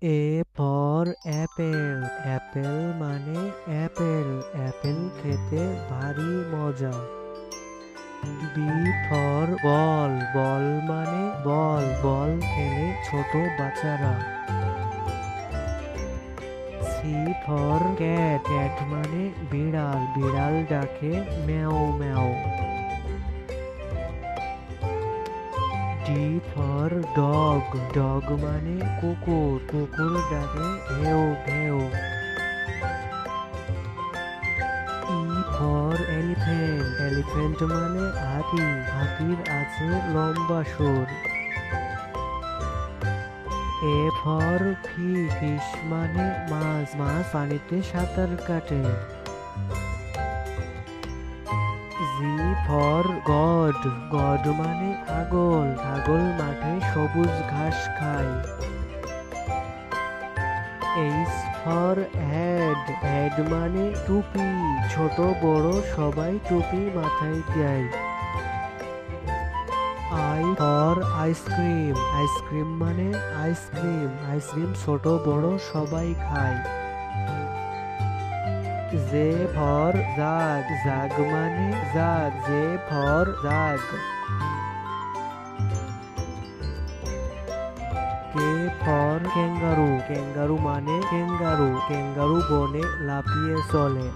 A for Apple. Apple মানে Apple. Apple খেতে ভারী মজা। B for ball. বল মানে বল। বল খেলে ছোট বাচ্চারা। C for cat. ক্যাট মানে বিড়াল। বিড়াল ডাকে ম্যাও ম্যাও। D for dog. ডগ মানে কুকুর। কুকুর ডাকে ঘেউ ঘেউ। E for elephant. এলিফ্যান্ট মানে হাতি। হাতির আছে লম্বা সুর। A for fish. ফিশ মানে মাছ। মাছ পানিতে সাঁতার কাটে। G for god. গড মানে ছাগল। ছাগল মাঠে সবুজ ঘাস খায়। H for head. হেড মানে টুপি। ছোট বড় সবাই টুপি মাথায় দেয়। I for ice cream. আইসক্রিম মানে আইসক্রিম। আইসক্রিম ছোট বড় সবাই খায়। J for jug. জাগ মানে jug. J for jug. K for kangaroo. Kangaroo মানে ক্যাঙ্গারু। ক্যাঙ্গারু বনে লাফিয়ে চলে।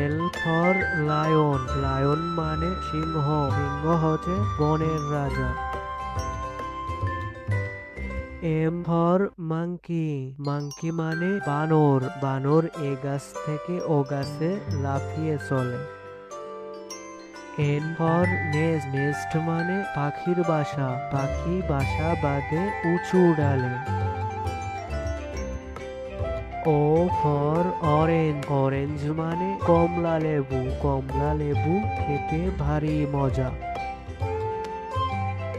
L for lion. লায়ন মানে সিংহ। সিংহ হচ্ছে বনের রাজা। M for monkey. মাংকি মানে বানর। বানর এ গাছ থেকে ও গাছে লাফিয়ে চলে। N for nest. নেস্ট মানে পাখির বাসা। পাখি বাসা বাঁধে উঁচু ডালে। O for orange. অরেঞ্জ মানে কমলা লেবু। কমলা লেবু খেতে ভারী মজা।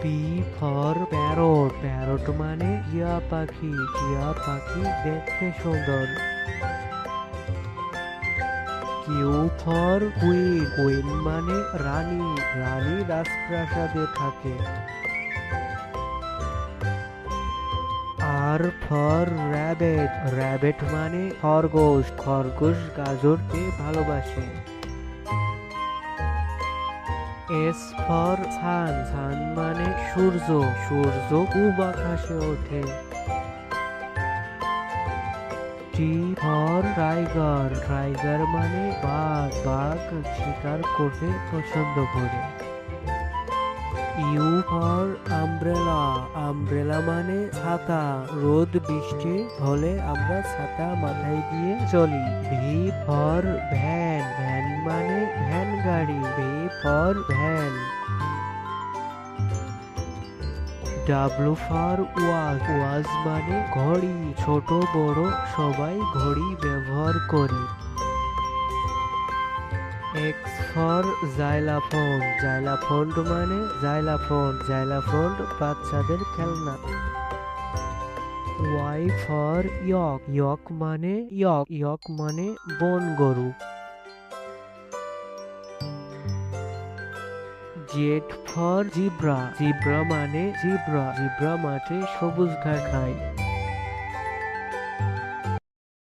P for parrot. প্যারট মানে টিয়া পাখি। টিয়া পাখি দেখতে সুন্দর। Q for queen. কুইন মানে রানী। রানী রাজপ্রাসাদে থাকে। আর ফর র্যাবেট। র্যাবেট মানে খরগোশ। খরগোশ গাজরকে ভালোবাসে। S for sun. সান মানে সূর্য। সূর্য পূব আকাশে ওঠে। T for tiger. টাইগার মানে বাঘ। বাঘ শিকার করতে পছন্দ করে। You for umbrella. আমব্রেলা মানে ছাতা। রোদ বৃষ্টি হলে আমরা ছাতা মাথায় দিয়ে চলি। V for van. ভ্যান মানে ভ্যান গাড়ি। V for van. W for watch. Watch মানে ঘড়ি। ছোট বড় সবাই ঘড়ি ব্যবহার করে। X for জাইলাফোন। জাইলাফোন মানে জাইলাফোন। জাইলাফোন বাচ্চাদের খেলনা। ওয়াই ফর ইয়ক। ইয়ক মানে ইয়ক। ইয়ক মানে বন গরু। Z for zebra. জিব্রা মানে জিব্রা। জিব্রা মাঠে সবুজ ঘাস খায়।